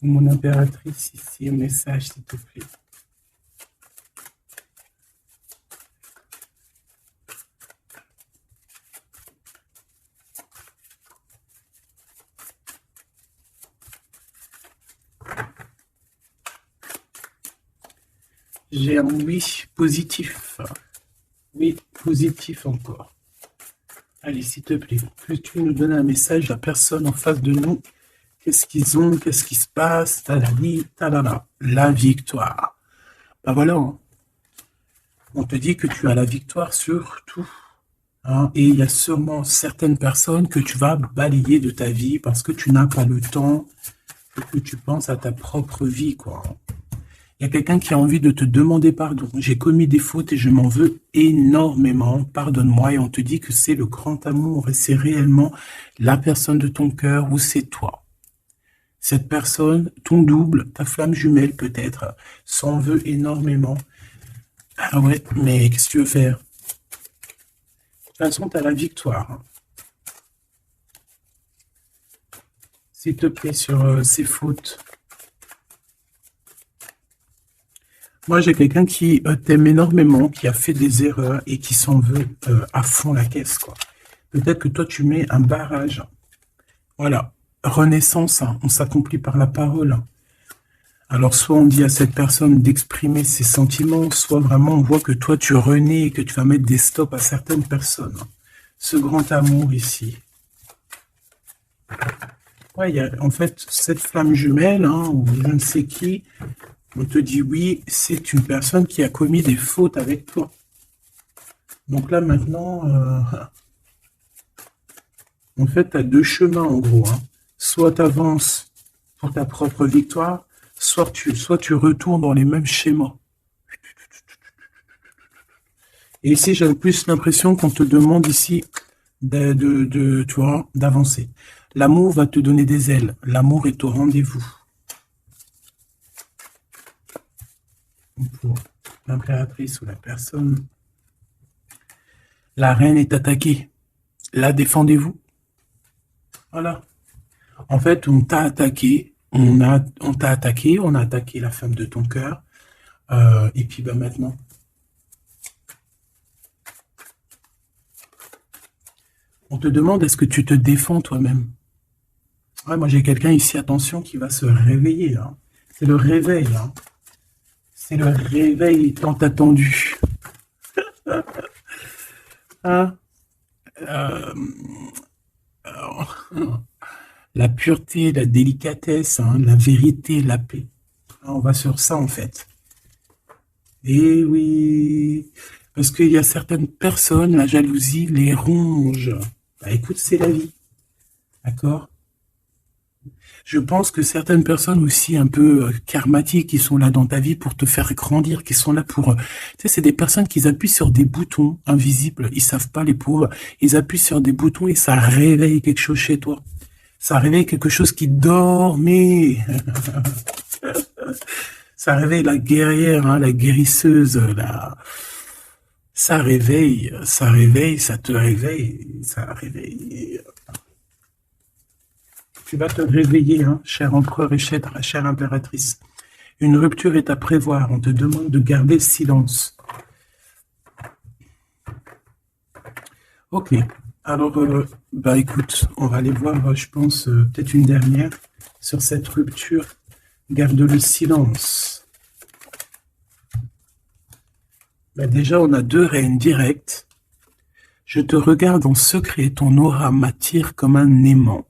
Mon impératrice ici, un message, s'il te plaît. J'ai un oui positif. Oui, positif encore. Allez, s'il te plaît, peux-tu nous donner un message à la personne en face de nous? Qu'est-ce qu'ils ont? Qu'est-ce qui se passe? Talali, talala. La victoire. Ben voilà. Hein. On te dit que tu as la victoire sur tout. Hein, et il y a sûrement certaines personnes que tu vas balayer de ta vie parce que tu n'as pas le temps et que tu penses à ta propre vie, quoi. Il y a quelqu'un qui a envie de te demander pardon. J'ai commis des fautes et je m'en veux énormément. Pardonne-moi. Et on te dit que c'est le grand amour et c'est réellement la personne de ton cœur ou c'est toi. Cette personne, ton double, ta flamme jumelle peut-être, s'en veut énormément. Ah ouais, mais qu'est-ce que tu veux faire? De toute façon, tu as la victoire. S'il te plaît, sur ces fautes. Moi, j'ai quelqu'un qui t'aime énormément, qui a fait des erreurs et qui s'en veut à fond la caisse, quoi. Peut-être que toi, tu mets un barrage. Voilà. Renaissance, hein, on s'accomplit par la parole. Alors, soit on dit à cette personne d'exprimer ses sentiments, soit vraiment on voit que toi, tu renais et que tu vas mettre des stops à certaines personnes. Ce grand amour ici. Ouais, il y a en fait cette flamme jumelle, hein, ou je ne sais qui, on te dit oui, c'est une personne qui a commis des fautes avec toi. Donc là, maintenant, en fait, tu as deux chemins, en gros. Hein. Soit tu avances pour ta propre victoire, soit tu retournes dans les mêmes schémas. Et ici, j'ai plus l'impression qu'on te demande ici tu vois, d'avancer. L'amour va te donner des ailes. L'amour est au rendez-vous. Pour l'impératrice ou la personne. La reine est attaquée. La défendez-vous. Voilà. En fait, on t'a attaqué. On t'a attaqué. On a attaqué la femme de ton cœur. Et puis, ben, maintenant. On te demande, est-ce que tu te défends toi-même? Ouais, moi, j'ai quelqu'un ici, attention, qui va se réveiller. Hein. C'est le réveil. Hein. C'est le réveil tant attendu. Hein? Euh, alors, la pureté, la délicatesse, hein, la vérité, la paix. On va sur ça en fait. Et oui, parce qu'il y a certaines personnes, la jalousie les ronge. Bah écoute, c'est la vie, d'accord? Je pense que certaines personnes aussi un peu karmatiques qui sont là dans ta vie pour te faire grandir, qui sont là pour... tu sais, c'est des personnes qui appuient sur des boutons invisibles, ils savent pas les pauvres, ils appuient sur des boutons et ça réveille quelque chose chez toi. Ça réveille quelque chose qui dormait. Ça réveille la guerrière, hein, la guérisseuse, ça réveille, ça te réveille, ça réveille. Tu vas te réveiller, hein, cher empereur et chère impératrice. Une rupture est à prévoir. On te demande de garder le silence. Ok. Alors, bah écoute, on va aller voir, je pense, peut-être une dernière sur cette rupture. Garde le silence. Bah déjà, on a 2 reines directes. Je te regarde en secret, ton aura m'attire comme un aimant.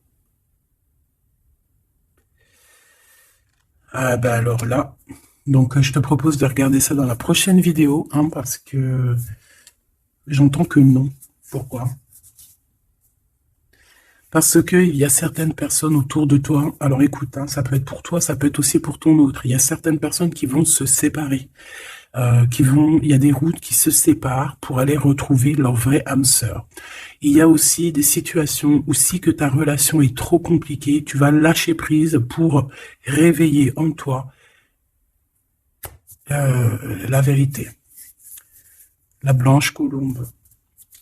Ah bah alors là, donc je te propose de regarder ça dans la prochaine vidéo, hein, parce que j'entends que non. Pourquoi? Parce qu'il y a certaines personnes autour de toi, alors écoute, hein, ça peut être pour toi, ça peut être aussi pour ton autre. Il y a certaines personnes qui vont se séparer, il y a des routes qui se séparent pour aller retrouver leur vraie âme sœur. Il y a aussi des situations où si que ta relation est trop compliquée, tu vas lâcher prise pour réveiller en toi la vérité. La blanche colombe.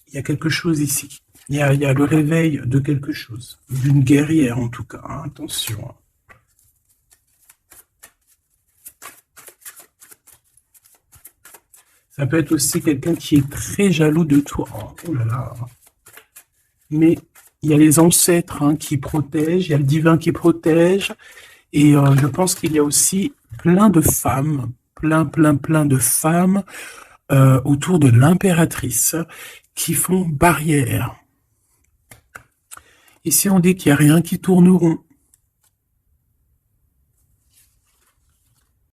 Il y a quelque chose ici. Il y a le réveil de quelque chose, d'une guerrière en tout cas, hein, attention. Ça peut être aussi quelqu'un qui est très jaloux de toi. Oh là là. Mais il y a les ancêtres, hein, qui protègent, il y a le divin qui protège, et je pense qu'il y a aussi plein de femmes, plein de femmes autour de l'impératrice qui font barrière. Ici, on dit qu'il n'y a rien qui tourne rond.